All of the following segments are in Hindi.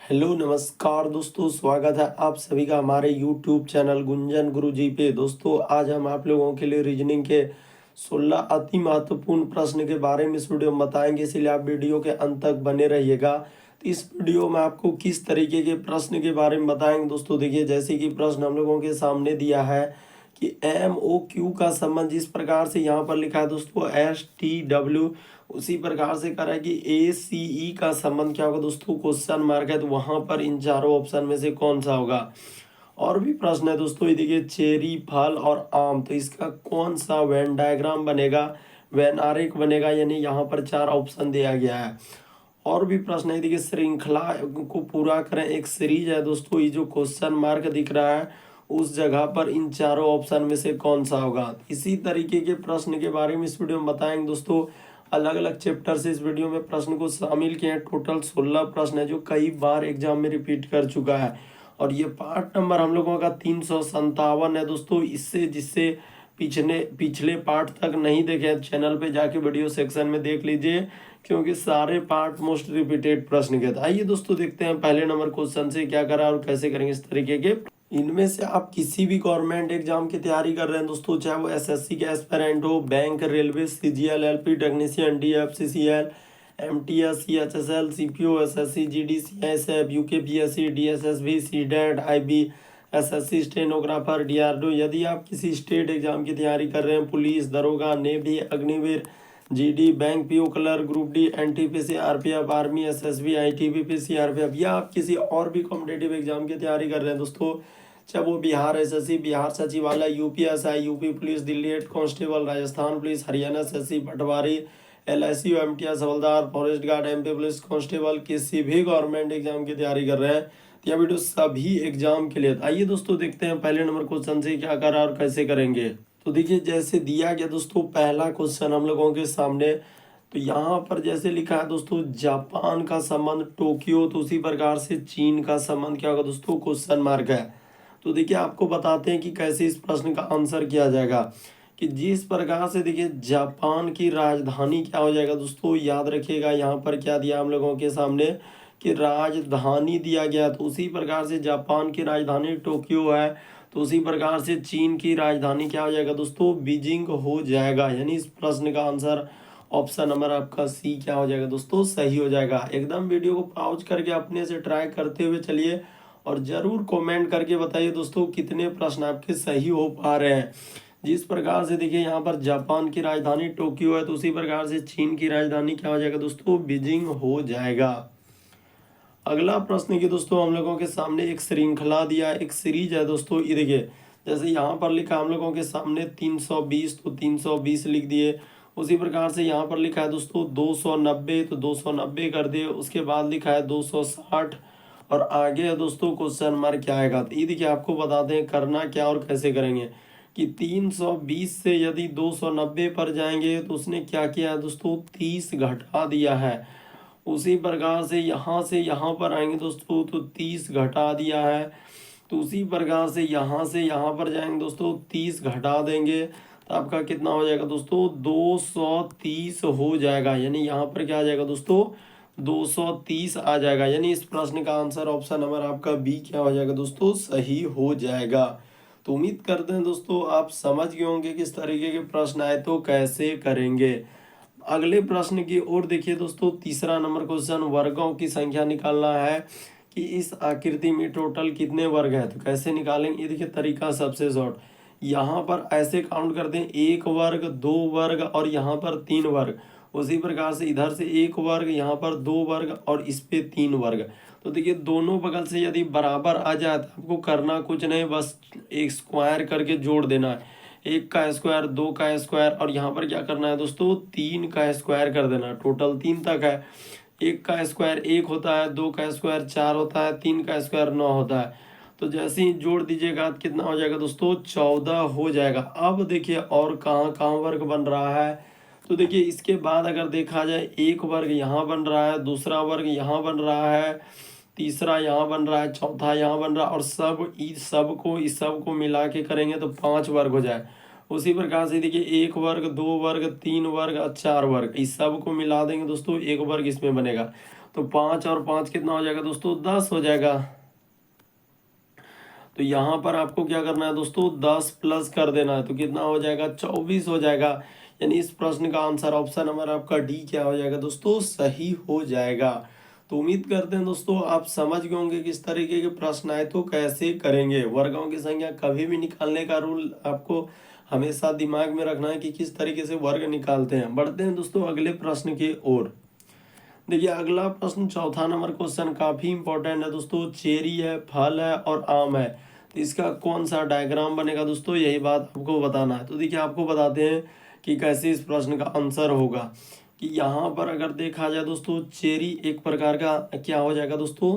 हेलो नमस्कार दोस्तों, स्वागत है आप सभी का हमारे यूट्यूब चैनल गुंजन गुरुजी पे। दोस्तों आज हम आप लोगों के लिए रीजनिंग के 16 अति महत्वपूर्ण प्रश्न के बारे में इस वीडियो में बताएंगे, इसलिए आप वीडियो के अंत तक बने रहिएगा। तो इस वीडियो में आपको किस तरीके के प्रश्न के बारे में बताएंगे दोस्तों। देखिए, जैसे कि प्रश्न हम लोगों के सामने दिया है कि एम ओ क्यू का संबंध जिस प्रकार से यहाँ पर लिखा है दोस्तों एस टी डब्ल्यू, उसी प्रकार से कह रहा है कि ए सी ई का संबंध क्या होगा दोस्तों, क्वेश्चन मार्क है। तो वहां पर इन चारों ऑप्शन में से कौन सा होगा। और भी प्रश्न है दोस्तों, ये देखिए चेरी फल और आम, तो इसका कौन सा वेन डायग्राम बनेगा, वेन आरेख बनेगा, यानी यहाँ पर चार ऑप्शन दिया गया है। और भी प्रश्न है, देखिए श्रृंखला को पूरा करें, एक सीरीज है दोस्तों, ये जो क्वेश्चन मार्क दिख रहा है उस जगह पर इन चारों ऑप्शन में से कौन सा होगा। इसी तरीके के प्रश्न के बारे में इस वीडियो में बताएंगे दोस्तों। अलग अलग चैप्टर से इस वीडियो में प्रश्न को शामिल किए हैं। टोटल 16 प्रश्न है जो कई बार एग्जाम में रिपीट कर चुका है। और ये पार्ट नंबर हम लोगों का 357 है दोस्तों। इससे जिससे पिछले पिछले पार्ट तक नहीं देखे चैनल पे जाके वीडियो सेक्शन में देख लीजिए, क्योंकि सारे पार्ट मोस्ट रिपीटेड प्रश्न के थे। आइए दोस्तों देखते हैं पहले नंबर क्वेश्चन से क्या करा और कैसे करेंगे इस तरीके के। इनमें से आप किसी भी गवर्नमेंट एग्जाम की तैयारी कर रहे हैं दोस्तों, चाहे वो एसएससी के एस्पिरेंट हो, bank, railway, CGL, LP technician, DFCCL, MTS, CHSL, CPO, SSC, GD, CISF, UKPSC, DSSB, seeded, IB, SSC stenographer, DRDO. यदि आप किसी स्टेट एग्जाम की तैयारी कर रहे हैं, पुलिस, दरोगा, navy, Agniveer, GD, bank PO clerk, group D, NTPC, RPF, army, SSB, ITBP, CRPF, या आप किसी और भी कॉम्पिटेटिव एग्जाम की तैयारी कर रहे हैं दोस्तों, चाहे वो बिहार एसएससी, बिहार सचिवालय, UPSI, UP police, Delhi head constable, Rajasthan police, Haryana SSC, पटवारी, एलआईसी, एमटीएस हवलदार, forest guard, MP police constable, किसी भी गवर्नमेंट एग्जाम की तैयारी कर रहे हैं, तो यह वीडियो सभी एग्जाम के लिए। आइए दोस्तों देखते हैं पहले नंबर क्वेश्चन से क्या करा और कैसे करेंगे। तो देखिए, जैसे दिया गया दोस्तों पहला क्वेश्चन हम लोगों के सामने, तो यहाँ पर जैसे लिखा है दोस्तों जापान का संबंध टोक्यो, तो उसी प्रकार से चीन का संबंध क्या होगा दोस्तों, क्वेश्चन मार्क है। तो देखिए आपको बताते हैं कि कैसे इस प्रश्न का आंसर किया जाएगा। कि जिस प्रकार से देखिए जापान की राजधानी क्या हो जाएगा दोस्तों, याद रखिएगा यहाँ पर क्या दिया हम लोगों के सामने कि राजधानी दिया गया, तो उसी प्रकार से जापान की राजधानी टोक्यो है, तो उसी प्रकार से चीन की राजधानी क्या हो जाएगा दोस्तों, बीजिंग हो जाएगा। यानी इस प्रश्न का आंसर ऑप्शन नंबर आपका सी क्या हो जाएगा दोस्तों, सही हो जाएगा। एकदम वीडियो को पॉज करके अपने से ट्राई करते हुए चलिए और जरूर कमेंट करके बताइए दोस्तों कितने प्रश्न आपके सही हो पा रहे हैं। जिस प्रकार से देखिए यहाँ पर जापान की राजधानी टोक्यो है, तो उसी प्रकार से चीन की राजधानी क्या हो जाएगा दोस्तों, बीजिंग हो जाएगा। अगला प्रश्न की दोस्तों हम लोगों के सामने एक श्रृंखला दिया, एक सीरीज है दोस्तों। ये देखिए जैसे यहाँ पर लिखा हम लोगों के सामने 320, तो 320 लिख दिए। उसी प्रकार से यहाँ पर लिखा है दोस्तों 290, तो 290 कर दिए। उसके बाद लिखा है 260 और आगे है दोस्तों क्वेश्चन मार्क क्या आएगा। तो ये देखिए आपको बताते हैं करना क्या और कैसे करेंगे। कि 320 से यदि 290 पर जाएंगे तो उसने क्या किया है दोस्तों, 30 घटा दिया है। उसी प्रकार से यहाँ पर आएंगे दोस्तों तो 30 घटा दिया है। तो उसी प्रकार से यहाँ पर जाएंगे दोस्तों 30 घटा देंगे, तो आपका कितना हो जाएगा दोस्तों, 230 हो जाएगा। यानी यहाँ पर क्या आ जाएगा दोस्तों, 230 आ जाएगा। यानी इस प्रश्न का आंसर ऑप्शन नंबर आपका बी क्या हो जाएगा दोस्तों, सही हो जाएगा। तो उम्मीद करते हैं दोस्तों आप समझ गए होंगे किस तरीके के प्रश्न आए तो कैसे करेंगे। अगले प्रश्न की ओर देखिए दोस्तों, तीसरा नंबर क्वेश्चन, वर्गों की संख्या निकालना है कि इस आकृति में टोटल कितने वर्ग है। तो कैसे निकालेंगे, ये देखिए तरीका सबसे शॉर्ट। यहाँ पर ऐसे काउंट करते हैं, एक वर्ग, दो वर्ग और यहाँ पर तीन वर्ग। उसी प्रकार से इधर से एक वर्ग, यहाँ पर दो वर्ग और इस पे तीन वर्ग। तो देखिए दोनों बगल से यदि बराबर आ जाए तो आपको करना कुछ नहीं, बस एक स्क्वायर करके जोड़ देना है। एक का स्क्वायर, दो का स्क्वायर और यहाँ पर क्या करना है दोस्तों, तीन का स्क्वायर कर देना। टोटल तीन तक है। एक का स्क्वायर एक होता है, दो का स्क्वायर चार होता है, तीन का स्क्वायर 9 होता है। तो जैसे ही जोड़ दीजिएगा तो कितना हो जाएगा दोस्तों, 14 हो जाएगा। अब देखिए और कहाँ कहाँ वर्ग बन रहा है। तो देखिए इसके बाद अगर देखा जाए, एक वर्ग यहाँ बन रहा है, दूसरा वर्ग यहाँ बन रहा है, तीसरा यहाँ बन रहा है, चौथा यहाँ बन रहा है और इस सब को मिला के करेंगे तो 5 वर्ग हो जाए। उसी प्रकार से देखिए एक वर्ग, दो वर्ग, तीन वर्ग और चार वर्ग, इस सब को मिला देंगे दोस्तों, एक वर्ग इसमें बनेगा। तो 5 और 5 कितना हो जाएगा दोस्तों, 10 हो जाएगा। तो यहाँ पर आपको क्या करना है दोस्तों, 10 प्लस कर देना है, तो कितना हो जाएगा, 24 हो जाएगा। यानी इस प्रश्न का आंसर ऑप्शन नंबर आपका डी क्या हो जाएगा दोस्तों, सही हो जाएगा। तो उम्मीद करते हैं दोस्तों आप समझ गए होंगे किस तरीके के प्रश्न आए तो कैसे करेंगे। वर्गों की संख्या कभी भी निकालने का रूल आपको हमेशा दिमाग में रखना है कि किस तरीके से वर्ग निकालते हैं। बढ़ते हैं दोस्तों अगले प्रश्न की ओर। देखिए अगला प्रश्न चौथा नंबर क्वेश्चन काफी इंपॉर्टेंट है दोस्तों। चेरी है, फल है और आम है, तो इसका कौन सा डायग्राम बनेगा दोस्तों, यही बात आपको बताना है। तो देखिए आपको बताते हैं कि कैसे इस प्रश्न का आंसर होगा। कि यहाँ पर अगर देखा जाए दोस्तों, चेरी एक प्रकार का क्या हो जाएगा दोस्तों,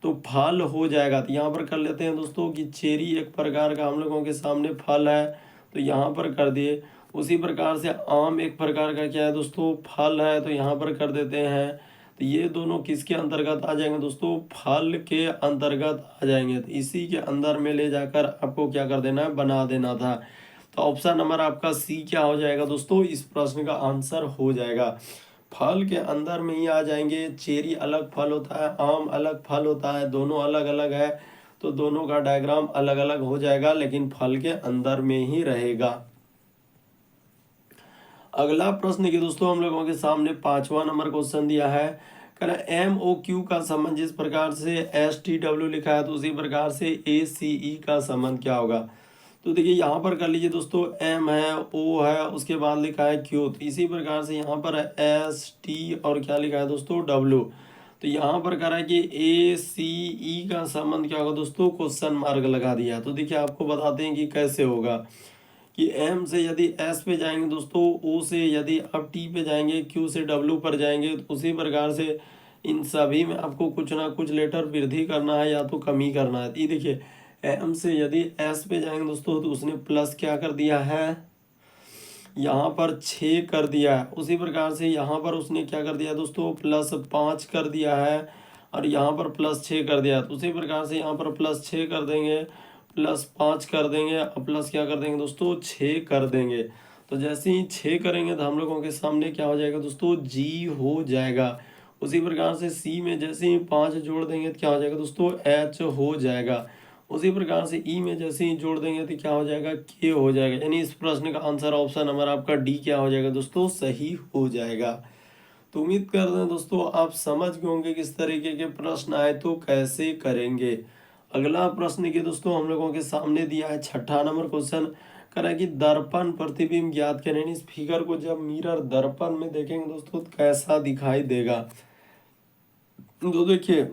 तो फल हो जाएगा। तो यहाँ पर कर लेते हैं दोस्तों कि चेरी एक प्रकार का हम लोगों के सामने फल है, तो यहाँ पर कर दिए। उसी प्रकार से आम एक प्रकार का क्या है दोस्तों, फल है, तो यहाँ पर कर देते हैं। तो ये दोनों किसके अंतर्गत आ जाएंगे दोस्तों, फल के अंतर्गत आ जाएंगे। तो इसी के अंदर में ले जाकर आपको क्या कर देना है, बना देना था। तो ऑप्शन नंबर आपका सी क्या हो जाएगा दोस्तों, इस प्रश्न का आंसर हो जाएगा। फल के अंदर में ही आ जाएंगे। चेरी अलग फल होता है, आम अलग फल होता है, दोनों अलग अलग है, तो दोनों का डायग्राम अलग अलग हो जाएगा, लेकिन फल के अंदर में ही रहेगा। अगला प्रश्न की दोस्तों हम लोगों के सामने 5वां नंबर क्वेश्चन दिया है। कह रहा है एम ओ क्यू का संबंध जिस प्रकार से एस टी डब्ल्यू लिखा है, तो उसी प्रकार से ए सी ई का संबंध क्या होगा। तो देखिए यहाँ पर कर लीजिए दोस्तों, एम है, ओ है, उसके बाद लिखा है क्यू, तो इसी प्रकार से यहाँ पर एस टी और क्या लिखा है दोस्तों, डब्ल्यू। तो यहाँ पर कह रहा है कि ए सी ई का संबंध क्या होगा दोस्तों, क्वेश्चन मार्क लगा दिया। तो देखिए आपको बताते हैं कि कैसे होगा। कि एम से यदि एस पे जाएंगे दोस्तों, ओ से यदि आप टी पे जाएंगे, क्यू से डब्ल्यू पर जाएंगे, तो उसी प्रकार से इन सभी में आपको कुछ ना कुछ लेटर वृद्धि करना है या तो कमी करना है। ये देखिए एम से यदि एस पे जाएंगे दोस्तों, तो उसने प्लस क्या कर दिया है, यहाँ पर 6 कर दिया है। उसी प्रकार से यहाँ पर उसने क्या कर दिया दोस्तों, +5 कर दिया है, और यहाँ पर +6 कर दिया। तो उसी प्रकार से यहाँ पर +6 कर देंगे, +5 कर देंगे, और प्लस क्या कर देंगे दोस्तों, 6 कर देंगे। तो जैसे ही 6 करेंगे तो हम लोगों के सामने क्या हो जाएगा दोस्तों, जी हो जाएगा। उसी प्रकार से सी में जैसे ही 5 जोड़ देंगे तो क्या हो जाएगा दोस्तों, एच हो जाएगा। उसी प्रकार से ई में जैसे ही जोड़ देंगे तो क्या हो जाएगा, के हो जाएगा। यानी इस प्रश्न का आंसर ऑप्शन नंबर आपका डी क्या हो जाएगा दोस्तों, सही हो जाएगा। तो उम्मीद करते हैं दोस्तों आप समझ गए होंगे किस तरीके के प्रश्न आए तो कैसे करेंगे। अगला प्रश्न की दोस्तों हम लोगों के सामने दिया है 6ठा नंबर क्वेश्चन। करा कि दर्पण प्रतिबिंब ज्ञात करें। इस फिगर को जब मिरर दर्पण में देखेंगे दोस्तों तो कैसा दिखाई देगा। तो देखिए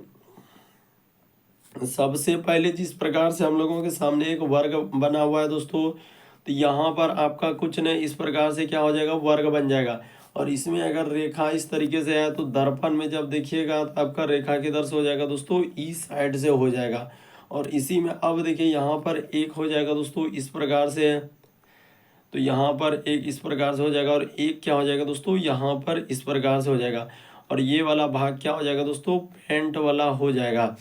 सबसे पहले जिस प्रकार से हम लोगों के सामने एक वर्ग बना हुआ है दोस्तों, तो यहाँ पर आपका कुछ नहीं, इस प्रकार से क्या हो जाएगा, वर्ग बन जाएगा। और इसमें अगर रेखा इस तरीके से है तो दर्पण में जब देखिएगा तो आपका रेखा किधर से हो जाएगा दोस्तों, इस साइड से हो जाएगा। और इसी में अब देखिए यहाँ पर एक हो जाएगा दोस्तों इस प्रकार से है, तो यहाँ पर एक इस प्रकार से हो जाएगा, और एक क्या हो जाएगा दोस्तों, यहाँ पर इस प्रकार से हो जाएगा। और ये वाला भाग क्या हो जाएगा दोस्तों, पेंट वाला हो जाएगा।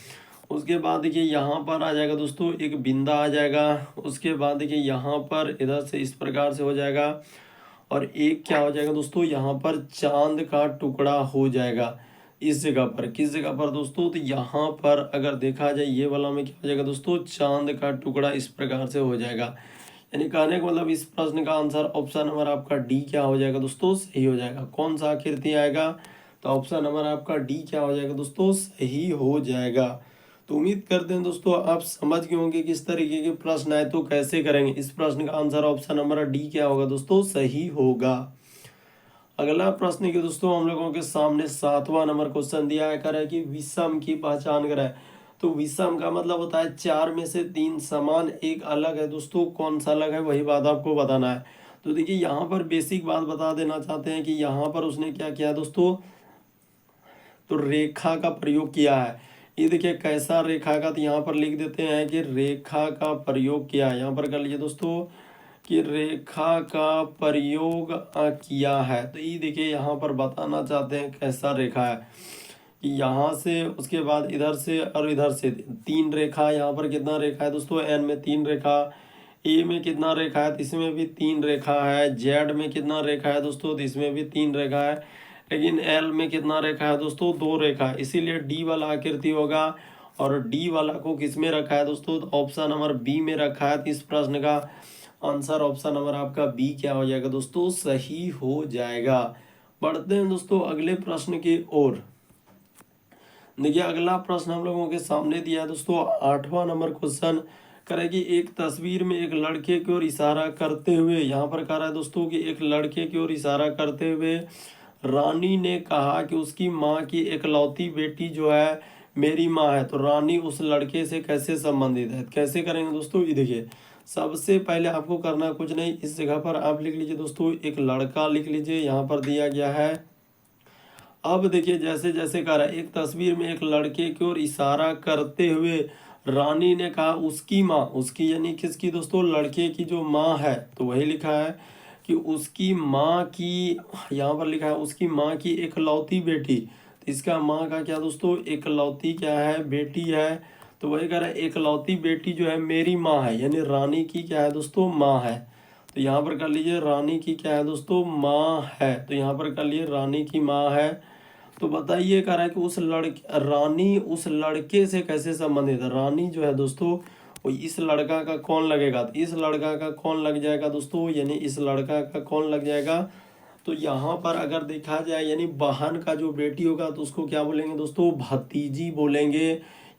उसके बाद देखिए यहाँ पर आ जाएगा दोस्तों एक बिंदा आ जाएगा। उसके बाद देखिए यहाँ पर इधर से इस प्रकार से हो जाएगा, और एक क्या हो जाएगा दोस्तों, यहाँ पर चांद का टुकड़ा हो जाएगा। इस जगह पर किस जगह पर दोस्तों, तो यहाँ पर अगर देखा जाए ये वाला में क्या हो जाएगा दोस्तों, चांद का टुकड़ा इस प्रकार से हो जाएगा। यानी कहने का मतलब इस प्रश्न का आंसर ऑप्शन नंबर आपका डी क्या हो जाएगा दोस्तों, सही हो जाएगा। कौन सा आकृति आएगा, तो ऑप्शन नंबर आपका डी क्या हो जाएगा दोस्तों, सही हो जाएगा। तो उम्मीद करते हैं दोस्तों आप समझ गए होंगे किस तरीके के प्रश्न आए तो कैसे करेंगे। इस प्रश्न का आंसर ऑप्शन नंबर डी क्या होगा दोस्तों, सही होगा। अगला प्रश्न की दोस्तों हम लोगों के सामने 7वां नंबर क्वेश्चन दिया है। कर है कि विषम की पहचान करें। तो विषम का मतलब होता है 4 में से 3 समान, एक अलग है दोस्तों, कौन सा अलग है वही बात आपको बताना है। तो देखिए यहाँ पर बेसिक बात बता देना चाहते हैं कि यहाँ पर उसने क्या किया दोस्तों, तो रेखा का प्रयोग किया है। ये देखिए कैसा रेखा का, तो यहाँ पर लिख देते हैं कि रेखा का प्रयोग किया है। यहाँ पर कर लीजिए दोस्तों कि रेखा का प्रयोग किया है। तो ये देखिए यहाँ पर बताना चाहते हैं कैसा रेखा है कि यहाँ से, उसके बाद इधर से और इधर से 3 रेखा। यहाँ पर कितना रेखा है दोस्तों, एन में 3 रेखा, ए में कितना रेखा है, तो इसमें भी 3 रेखा है, जेड में कितना रेखा है दोस्तों, तो इसमें भी 3 रेखा है, लेकिन एल में कितना रेखा है दोस्तों, 2 रेखा है, इसीलिए डी वाला आकृति होगा। और डी वाला को किस में रखा है दोस्तों, तो ऑप्शन नंबर बी में रखा है। तो इस प्रश्न का आंसर ऑप्शन नंबर आपका बी क्या हो जाएगा दोस्तों, सही हो जाएगा। बढ़ते हैं दोस्तों अगले प्रश्न की ओर। देखिए अगला प्रश्न हम लोगों के सामने दिया है दोस्तों 8वां नंबर क्वेश्चन। करें कि एक तस्वीर में एक लड़के की ओर इशारा करते हुए, यहाँ पर कह रहा है दोस्तों कि एक लड़के की ओर इशारा करते हुए रानी ने कहा कि उसकी माँ की इकलौती बेटी जो है मेरी माँ है। तो रानी उस लड़के से कैसे संबंधित है, कैसे करेंगे दोस्तों, ये देखिए सबसे पहले आपको करना कुछ नहीं, इस जगह पर आप लिख लीजिए दोस्तों एक लड़का लिख लीजिए, यहाँ पर दिया गया है। अब देखिए जैसे जैसे कह रहा है, एक तस्वीर में एक लड़के की ओर इशारा करते हुए रानी ने कहा उसकी माँ, उसकी यानी किसकी दोस्तों, लड़के की जो माँ है, तो वही लिखा है कि उसकी माँ की, यहाँ पर लिखा है उसकी माँ की इकलौती बेटी। तो इसका माँ का क्या दोस्तों, इकलौती क्या है, बेटी है। तो वही कह रहा है इकलौती बेटी जो है मेरी माँ है, यानी रानी की क्या है दोस्तों, माँ है। तो यहाँ पर कर लीजिए रानी की क्या है दोस्तों, माँ है। तो यहाँ पर कर लिए रानी की माँ है। तो बताइए कह रहा है कि उस लड़के, रानी उस लड़के से कैसे संबंधित है। रानी जो है दोस्तों वो इस लड़का का कौन लगेगा, तो इस लड़का का कौन लग जाएगा दोस्तों, यानी इस लड़का का कौन लग जाएगा। तो यहाँ पर अगर देखा जाए यानी बहन का जो बेटी होगा तो उसको क्या बोलेंगे दोस्तों, भतीजी बोलेंगे।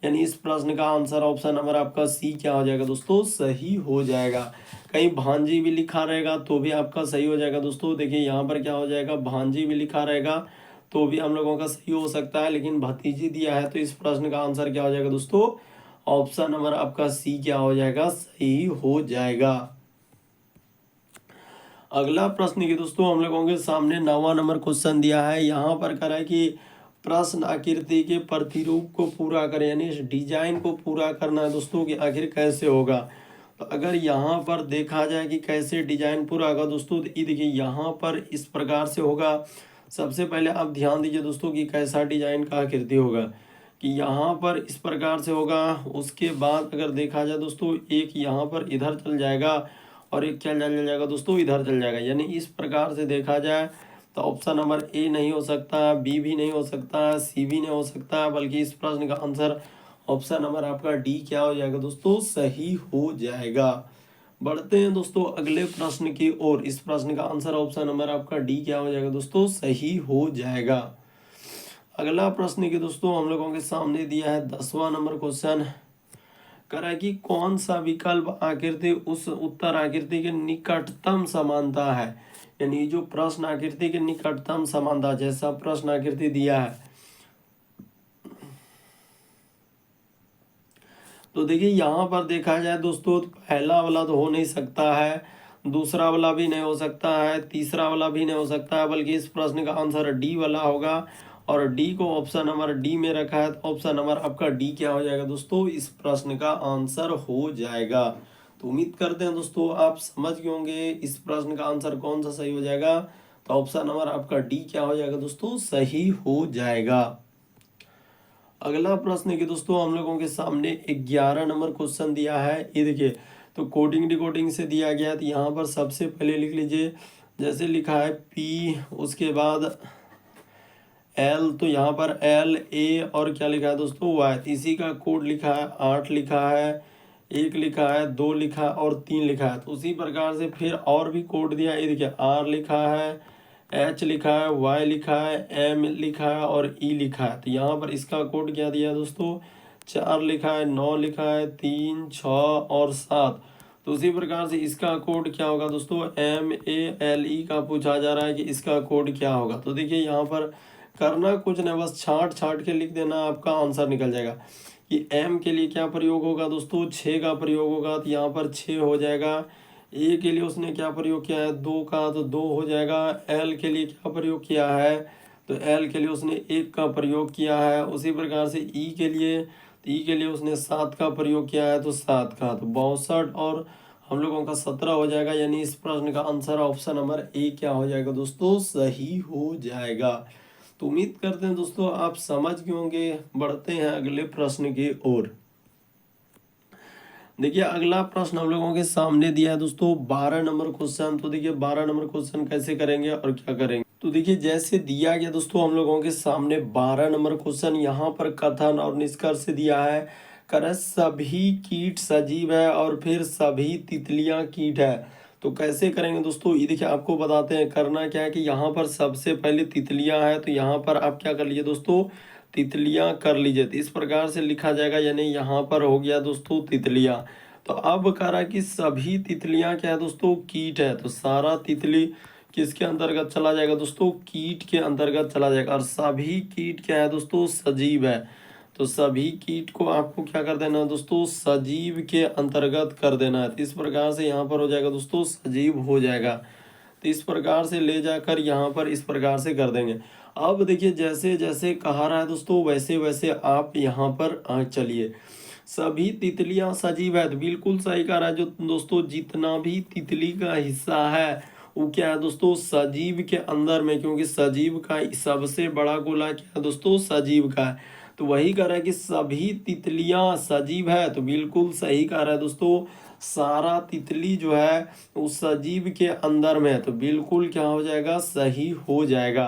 यानी इस प्रश्न का आंसर ऑप्शन नंबर आपका सी क्या हो जाएगा दोस्तों, सही हो जाएगा। कहीं भांजी भी लिखा रहेगा तो भी आपका सही हो जाएगा दोस्तों। देखिए यहाँ पर क्या हो जाएगा, भांजी भी लिखा रहेगा तो भी हम लोगों का सही हो सकता है, लेकिन भतीजी दिया है तो इस प्रश्न का आंसर क्या हो जाएगा दोस्तों, ऑप्शन नंबर आपका सी क्या हो जाएगा, सही हो जाएगा। अगला प्रश्न की दोस्तों हम लोगों के सामने 9वां नंबर क्वेश्चन दिया है। यहाँ पर कह रहा है कि प्रश्न आकृति के प्रतिरूप को पूरा करें, यानी इस डिजाइन को पूरा करना है दोस्तों कि आखिर कैसे होगा। तो अगर यहाँ पर देखा जाए कि कैसे डिजाइन पूरा होगा दोस्तों, तो ये देखिए यहाँ पर इस प्रकार से होगा। सबसे पहले आप ध्यान दीजिए दोस्तों कि कैसा डिजाइन का आकृति होगा, कि यहाँ पर इस प्रकार से होगा। उसके बाद अगर देखा जाए दोस्तों एक यहाँ पर इधर चल जाएगा और एक क्या चल जाएगा दोस्तों, इधर चल जाएगा। यानी इस प्रकार से देखा जाए तो ऑप्शन नंबर ए नहीं हो सकता, बी भी नहीं हो सकता, सी भी नहीं हो सकता, बल्कि इस प्रश्न का आंसर ऑप्शन नंबर आपका डी क्या हो जाएगा दोस्तों, सही हो जाएगा। बढ़ते हैं दोस्तों अगले प्रश्न की ओर। इस प्रश्न का आंसर ऑप्शन नंबर आपका डी क्या हो जाएगा दोस्तों, सही हो जाएगा। अगला प्रश्न की दोस्तों हम लोगों के सामने दिया है 10वां नंबर क्वेश्चन। करा कि कौन सा विकल्प आकृति उस उत्तर आकृति के निकटतम समानता है, यानी जो प्रश्न आकृति के निकटतम समानता जैसा प्रश्न आकृति दिया है। तो देखिए यहाँ पर देखा जाए दोस्तों पहला वाला तो हो नहीं सकता है, दूसरा वाला भी नहीं हो सकता है, तीसरा वाला भी नहीं हो सकता है, बल्कि इस प्रश्न का आंसर डी वाला होगा। और डी को ऑप्शन नंबर डी में रखा है तो ऑप्शन नंबर आपका डी क्या हो जाएगा दोस्तों, इस प्रश्न का आंसर हो जाएगा। तो उम्मीद करते हैं दोस्तों आप समझ गए होंगे इस प्रश्न का आंसर कौन सा सही हो जाएगा। तो ऑप्शन नंबर आपका डी क्या हो जाएगा दोस्तों, सही हो जाएगा। अगला प्रश्न की दोस्तों हम लोगों के सामने 11 नंबर क्वेश्चन दिया है। ये देखिए तो कोडिंग डिकोडिंग से दिया गया है। तो यहाँ पर सबसे पहले लिख लीजिए, जैसे लिखा है पी, उसके बाद एल, तो यहाँ पर एल ए और क्या लिखा है दोस्तों, वाई। इसी का कोड लिखा है, 8 लिखा है, 1 लिखा है, 2 लिखा है और 3 लिखा है। तो उसी प्रकार से फिर और भी कोड दिया है। ये देखिए आर लिखा है, एच लिखा है, वाई लिखा है, एम लिखा है और ई लिखा है। तो यहाँ पर इसका कोड क्या दिया है दोस्तों, 4 लिखा है, 9 लिखा है, 3, 6 और 7। तो उसी प्रकार से इसका कोड क्या होगा दोस्तों, एम ए एल ई का पूछा जा रहा है कि इसका कोड क्या होगा। तो देखिए यहाँ पर करना कुछ नहीं, बस छाट छाट के लिख देना, आपका आंसर निकल जाएगा। कि एम के लिए क्या प्रयोग होगा दोस्तों, 6 का प्रयोग होगा, तो यहाँ पर 6 हो जाएगा। ए के लिए उसने क्या प्रयोग किया है, 2 का, तो 2 हो जाएगा। एल के लिए क्या प्रयोग किया है, तो एल के लिए उसने 1 का प्रयोग किया है। उसी प्रकार से ई के लिए, तो ई के लिए उसने 7 का प्रयोग किया है, तो 7 का, तो 62 और हम लोगों का 17 हो जाएगा। यानी इस प्रश्न का आंसर ऑप्शन नंबर ए क्या हो जाएगा दोस्तों, सही हो जाएगा। तो उम्मीद करते हैं दोस्तों आप समझ गए होंगे। बढ़ते हैं अगले प्रश्न की ओर। देखिए अगला प्रश्न हम लोगों के सामने दिया है दोस्तों 12 नंबर क्वेश्चन। तो देखिए 12 नंबर क्वेश्चन कैसे करेंगे और क्या करेंगे। तो देखिए जैसे दिया गया दोस्तों हम लोगों के सामने 12 नंबर क्वेश्चन, यहाँ पर कथन और निष्कर्ष दिया है। कर सभी कीट सजीव है और फिर सभी तितलियां कीट है। तो कैसे करेंगे दोस्तों, ये देखिए आपको बताते हैं। करना क्या है कि यहाँ पर सबसे पहले तितलियां है, तो यहाँ पर आप क्या कर लीजिए दोस्तों, तितलियां कर लीजिए। तो इस प्रकार से लिखा जाएगा, यानी यहाँ पर हो गया दोस्तों तितलियां। तो अब कह रहा है कि सभी तितलियां क्या है दोस्तों, कीट है। तो सारा तितली किसके अंतर्गत चला जाएगा दोस्तों, कीट के अंतर्गत चला जाएगा। और सभी कीट क्या है दोस्तों, सजीव है। तो सभी कीट को आपको क्या कर देना है दोस्तों, सजीव के अंतर्गत कर देना है। तो इस प्रकार से यहाँ पर हो जाएगा दोस्तों, सजीव हो जाएगा। तो इस प्रकार से ले जाकर यहाँ पर इस प्रकार से कर देंगे। अब देखिए जैसे जैसे कहा रहा है दोस्तों, वैसे वैसे आप यहाँ पर चलिए। सभी तितलियां सजीव है, तो बिल्कुल सही कह रहा है। जो दोस्तों जितना भी तितली का हिस्सा है वो क्या है दोस्तों, सजीव के अंदर में, क्योंकि सजीव का सबसे बड़ा गोला क्या है दोस्तों, सजीव का है। तो वही कह रहा है कि सभी तितलियां सजीव है, तो बिल्कुल सही कह रहा है दोस्तों। सारा तितली जो है वो सजीव के अंदर में है, तो बिल्कुल क्या हो जाएगा, सही हो जाएगा।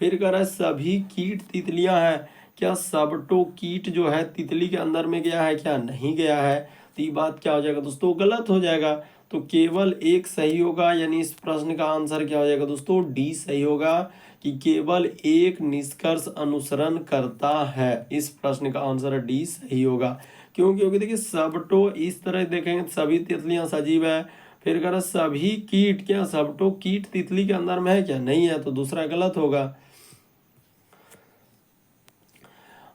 फिर कह रहा है सभी कीट तितलियां हैं, क्या सबटो कीट जो है तितली के अंदर में गया है, क्या नहीं गया है। तो ये बात क्या हो जाएगा दोस्तों, गलत हो जाएगा। तो केवल एक सही होगा, यानी इस प्रश्न का आंसर क्या हो जाएगा दोस्तों, डी सही होगा, कि केवल एक निष्कर्ष अनुसरण करता है। इस प्रश्न का आंसर डी सही होगा। क्यों, क्योंकि देखिए सबटो इस तरह देखेंगे सभी तितलियां सजीव है। फिर कह रहा सभी कीट, क्या सबटो कीट तितली के अंदर में है, क्या नहीं है, तो दूसरा गलत होगा।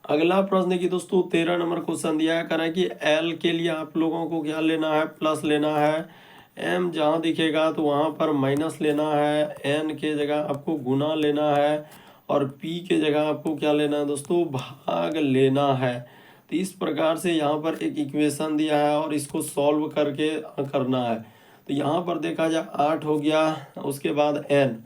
अगला प्रश्न देखिए दोस्तों 13 नंबर क्वेश्चन दिया है। कह रहा है कि एल के लिए आप लोगों को क्या लेना है, प्लस लेना है। एम जहाँ दिखेगा तो वहाँ पर माइनस लेना है। एन के जगह आपको गुना लेना है। और पी के जगह आपको क्या लेना है दोस्तों, भाग लेना है। तो इस प्रकार से यहाँ पर एक इक्वेशन दिया है और इसको सॉल्व करके करना है। तो यहाँ पर देखा जाए 8 हो गया, उसके बाद एन,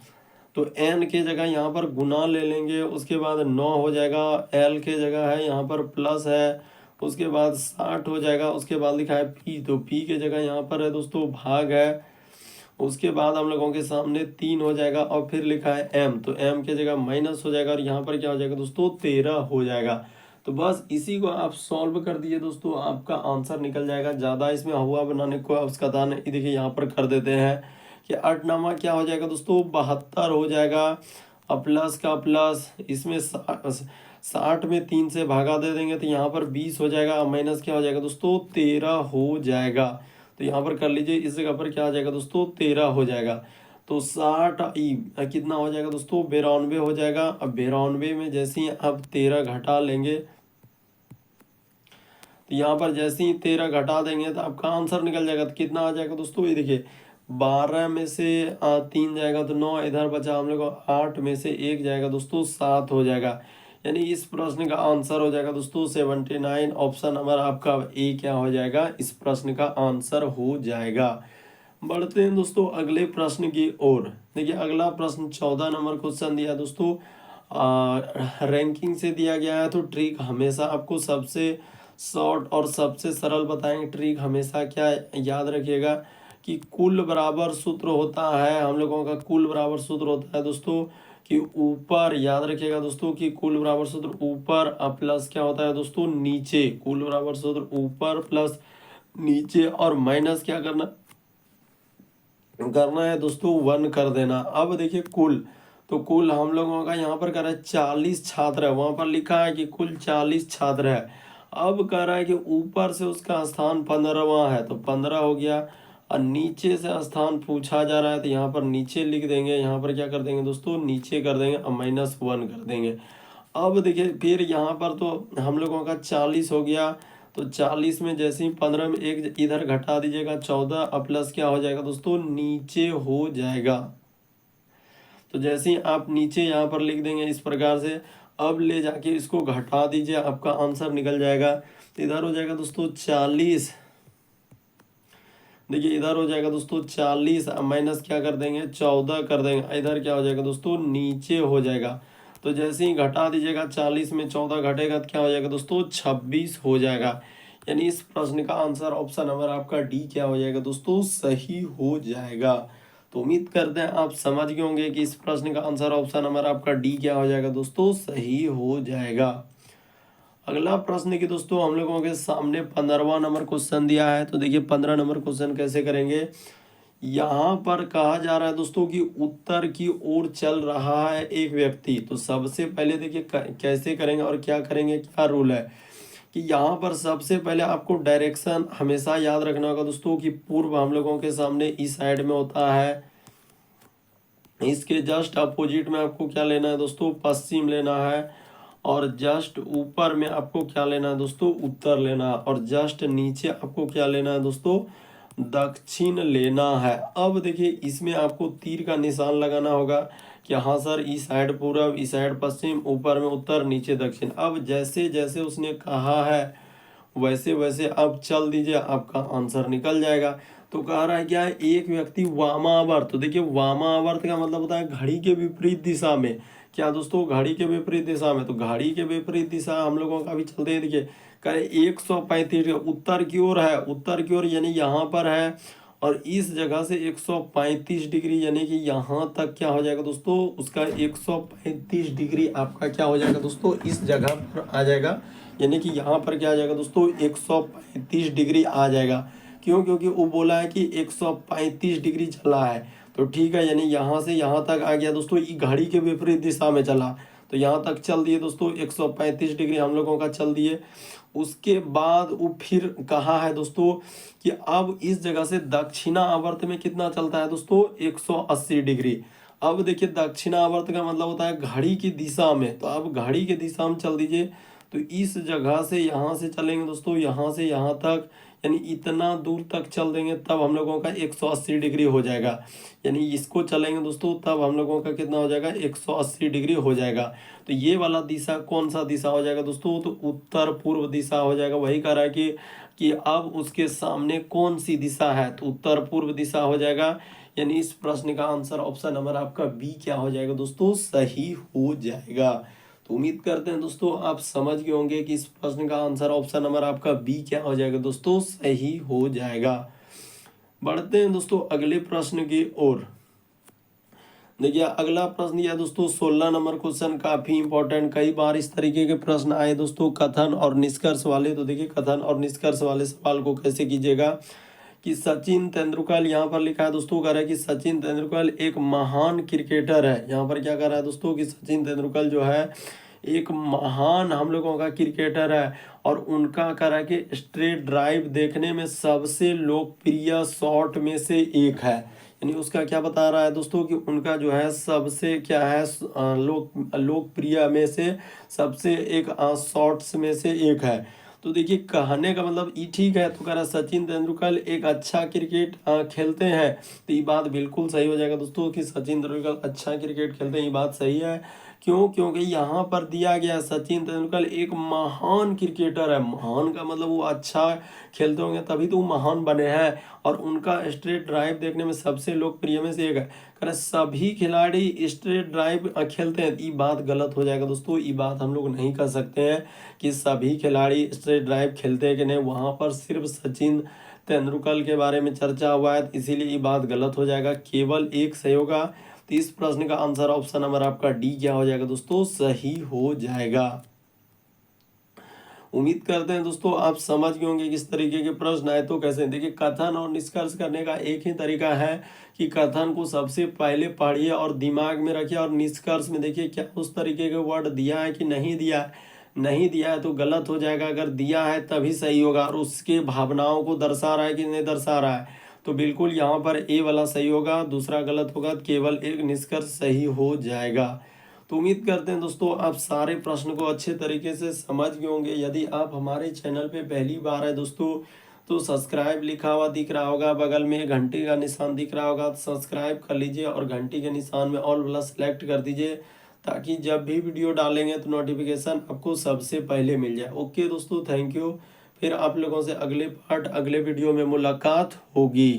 तो एन के जगह यहाँ पर गुना ले लेंगे। उसके बाद 9 हो जाएगा, एल के जगह है यहाँ पर प्लस है। उसके बाद 60 हो जाएगा। उसके बाद लिखा है पी, तो पी के जगह यहाँ पर है दोस्तों भाग है। उसके बाद हम लोगों के सामने 3 हो जाएगा और फिर लिखा है एम, तो एम के जगह माइनस हो जाएगा और यहाँ पर क्या हो जाएगा दोस्तों, 13 हो जाएगा। तो बस इसी को आप सॉल्व कर दीजिए दोस्तों, आपका आंसर निकल जाएगा। ज़्यादा इसमें हुआ बनाने को आवश्यकता नहीं, देखिए यहाँ पर कर देते हैं कि 8 नामा क्या हो जाएगा दोस्तों, 72 हो जाएगा। अब प्लस का प्लस, इसमें 60 में 3 से भागा दे देंगे तो यहाँ पर 20 हो जाएगा। माइनस क्या हो जाएगा दोस्तों, 13 हो जाएगा। तो यहाँ पर कर लीजिए, इस जगह पर क्या हो जाएगा दोस्तों, 13 हो जाएगा। तो 60 कितना हो जाएगा दोस्तों, 92 हो जाएगा। अब 92 में जैसे ही आप 13 घटा लेंगे, तो यहाँ पर जैसे ही 13 घटा देंगे तो आपका आंसर निकल जाएगा। तो कितना आ जाएगा दोस्तों, ये देखिए 12 में से 3 जाएगा तो 9, इधर बचा हम लोग को 8 में से 1 जाएगा दोस्तों, 7 हो जाएगा। यानी इस प्रश्न का आंसर हो जाएगा दोस्तों 79। ऑप्शन नंबर आपका ए क्या हो जाएगा, इस प्रश्न का आंसर हो जाएगा। बढ़ते हैं दोस्तों अगले प्रश्न की ओर। देखिए अगला प्रश्न 14 नंबर क्वेश्चन दिया दोस्तों, रैंकिंग से दिया गया है। तो ट्रिक हमेशा आपको सबसे शॉर्ट और सबसे सरल बताएंगे। ट्रिक हमेशा क्या याद रखिएगा कि कुल बराबर सूत्र होता है, हम लोगों का कुल बराबर सूत्र होता है दोस्तों कि ऊपर, याद रखिएगा दोस्तों कि कुल बराबर सूत्र ऊपर प्लस क्या होता है दोस्तों, नीचे। कुल बराबर सूत्र ऊपर प्लस नीचे, और माइनस क्या करना करना है दोस्तों, 1 कर देना। अब देखिए कुल, तो कुल हम लोगों का यहाँ पर कह रहा है 40 छात्र है, वहां पर लिखा है कि कुल 40 छात्र है। अब कह रहा है कि ऊपर से उसका स्थान 15वां है, तो 15 हो गया। और नीचे से स्थान पूछा जा रहा है, तो यहाँ पर नीचे लिख देंगे। यहाँ पर क्या कर देंगे दोस्तों, नीचे कर देंगे और -1 कर देंगे। अब देखिए फिर यहाँ पर तो हम लोगों का 40 हो गया, तो 40 में जैसे ही 15 में 1 इधर घटा दीजिएगा, 14 और प्लस क्या हो जाएगा दोस्तों, नीचे हो जाएगा। तो जैसे ही आप नीचे यहाँ पर लिख देंगे इस प्रकार से, अब ले जाके इसको घटा दीजिए, आपका आंसर निकल जाएगा। तो इधर हो जाएगा दोस्तों 40, देखिए इधर हो जाएगा दोस्तों 40 माइनस क्या कर देंगे, 14 कर देंगे। इधर क्या हो जाएगा दोस्तों, नीचे हो जाएगा। तो जैसे ही घटा दीजिएगा, 40 में 14 घटेगा तो क्या हो जाएगा दोस्तों, 26 हो जाएगा। यानी इस प्रश्न का आंसर ऑप्शन नंबर आपका डी क्या हो जाएगा दोस्तों, सही हो जाएगा। तो उम्मीद करते हैं आप समझ गए होंगे कि इस प्रश्न का आंसर ऑप्शन नंबर आपका डी क्या हो जाएगा दोस्तों, सही हो जाएगा। अगला प्रश्न की दोस्तों हम लोगों के सामने 15वां नंबर क्वेश्चन दिया है। तो देखिए 15 नंबर क्वेश्चन कैसे करेंगे। यहाँ पर कहा जा रहा है दोस्तों कि उत्तर की ओर चल रहा है एक व्यक्ति। तो सबसे पहले देखिए कैसे करेंगे और क्या करेंगे, क्या रूल है कि यहाँ पर सबसे पहले आपको डायरेक्शन हमेशा याद रखना होगा दोस्तों कि पूर्व हम लोगों के सामने इस साइड में होता है, इसके जस्ट अपोजिट में आपको क्या लेना है दोस्तों, पश्चिम लेना है, और जस्ट ऊपर में आपको क्या लेना है दोस्तों, उत्तर लेना है, और जस्ट नीचे आपको क्या लेना है दोस्तों, दक्षिण लेना है। अब देखिए इसमें आपको तीर का निशान लगाना होगा कि हाँ सर इस साइड पूरब, इस साइड पश्चिम, ऊपर में उत्तर, नीचे दक्षिण। अब जैसे जैसे उसने कहा है वैसे वैसे आप चल दीजिए, आपका आंसर निकल जाएगा। तो कह रहा है क्या है, एक व्यक्ति वामावर्त। तो देखिए वामावर्त का मतलब होता है घड़ी के विपरीत दिशा में। क्या दोस्तों, घड़ी के विपरीत दिशा में। तो घड़ी के विपरीत दिशा हम लोगों का भी चलते हैं। देखिए करें 135 उत्तर की ओर है, उत्तर की ओर यानी यहाँ पर है, और इस जगह से 135 डिग्री यानी कि यहाँ तक क्या हो जाएगा दोस्तों, उसका 135 डिग्री आपका क्या हो जाएगा दोस्तों, इस जगह पर आ जाएगा। यानी कि यहाँ पर क्या आ जाएगा दोस्तों, 135 डिग्री आ जाएगा। क्यों, क्योंकि वो बोला है कि 135 डिग्री चला है। तो ठीक है, यानी यहाँ से यहाँ तक आ गया दोस्तों, ये घड़ी के विपरीत दिशा में चला। तो यहाँ तक चल दिए दोस्तों, 135 डिग्री हम लोगों का चल दिए। उसके बाद वो फिर कहा है दोस्तों कि अब इस जगह से दक्षिणावर्त में कितना चलता है दोस्तों, 180 डिग्री। अब देखिए दक्षिणावर्त का मतलब होता है घड़ी की दिशा में। तो अब घड़ी की दिशा में चल दीजिए। तो इस जगह से यहाँ से चलेंगे दोस्तों, यहाँ से यहाँ तक, यानी इतना दूर तक चल देंगे तब हम लोगों का 180 डिग्री हो जाएगा। यानी इसको चलेंगे दोस्तों तब हम लोगों का कितना हो जाएगा, 180 डिग्री हो जाएगा। तो ये वाला दिशा कौन सा दिशा हो जाएगा दोस्तों, तो उत्तर पूर्व दिशा हो जाएगा। वही कह रहा है कि अब उसके सामने कौन सी दिशा है, तो उत्तर पूर्व दिशा हो जाएगा। यानी इस प्रश्न का आंसर ऑप्शन नंबर आपका बी क्या हो जाएगा दोस्तों, सही हो जाएगा। तो उम्मीद करते हैं दोस्तों आप समझ गए होंगे कि इस प्रश्न का आंसर ऑप्शन नंबर आपका बी क्या हो जाएगा दोस्तों, सही हो जाएगा। बढ़ते हैं दोस्तों अगले प्रश्न की ओर। देखिए अगला प्रश्न यह दोस्तों 16 नंबर क्वेश्चन काफी इंपॉर्टेंट। कई बार इस तरीके के प्रश्न आए दोस्तों, कथन और निष्कर्ष वाले। तो देखिए कथन और निष्कर्ष वाले सवाल को कैसे कीजिएगा कि सचिन तेंदुलकर, यहाँ पर लिखा है दोस्तों, कह रहा है कि सचिन तेंदुलकर एक महान क्रिकेटर है। यहाँ पर क्या कर रहा है दोस्तों कि सचिन तेंदुलकर जो है एक महान हम लोगों का क्रिकेटर है, और उनका कह रहा है कि स्ट्रेट ड्राइव देखने में सबसे लोकप्रिय शॉट में से एक है। यानी उसका क्या बता रहा है दोस्तों कि उनका जो है सबसे क्या है, लोकप्रिय में से सबसे एक शॉट्स में से एक है। तो देखिए कहने का मतलब ये ठीक है। तो कह रहा है सचिन तेंदुलकर एक अच्छा क्रिकेट खेलते हैं। तो ये बात बिल्कुल सही हो जाएगा दोस्तों कि सचिन तेंदुलकर अच्छा क्रिकेट खेलते हैं, ये बात सही है। क्यों, क्योंकि यहाँ पर दिया गया सचिन तेंदुलकर एक महान क्रिकेटर है। महान का मतलब वो अच्छा खेलते होंगे तभी तो वो महान बने हैं, और उनका स्ट्रेट ड्राइव देखने में सबसे लोकप्रिय में से एक है। कह सभी खिलाड़ी स्ट्रेट ड्राइव खेलते हैं, ये बात गलत हो जाएगा दोस्तों। ये बात हम लोग नहीं कर सकते हैं कि सभी खिलाड़ी स्ट्रेट ड्राइव खेलते हैं कि नहीं। वहाँ पर सिर्फ सचिन तेंदुलकर के बारे में चर्चा हुआ है, इसीलिए ये बात गलत हो जाएगा। केवल एक सही होगा। तो इस प्रश्न का आंसर ऑप्शन नंबर आपका डी क्या हो जाएगा दोस्तों, सही हो जाएगा। उम्मीद करते हैं दोस्तों आप समझ गए होंगे किस तरीके के प्रश्न आए तो कैसे। देखिए कथन और निष्कर्ष करने का एक ही तरीका है कि कथन को सबसे पहले पढ़िए और दिमाग में रखिए, और निष्कर्ष में देखिए क्या उस तरीके के वर्ड दिया है कि नहीं दिया है। नहीं दिया है तो गलत हो जाएगा, अगर दिया है तभी सही होगा, और उसके भावनाओं को दर्शा रहा है कि नहीं दर्शा रहा है तो बिल्कुल यहाँ पर ए वाला सही होगा, दूसरा गलत होगा। केवल एक निष्कर्ष सही हो जाएगा। तो उम्मीद करते हैं दोस्तों आप सारे प्रश्न को अच्छे तरीके से समझ गए होंगे। यदि आप हमारे चैनल पे पहली बार है दोस्तों तो सब्सक्राइब लिखा हुआ दिख रहा होगा, बगल में घंटी का निशान दिख रहा होगा, तो सब्सक्राइब कर लीजिए और घंटी के निशान में ऑल वाला सेलेक्ट कर दीजिए, ताकि जब भी वीडियो डालेंगे तो नोटिफिकेशन आपको सबसे पहले मिल जाए। ओके दोस्तों, थैंक यू। फिर आप लोगों से अगले वीडियो में मुलाकात होगी।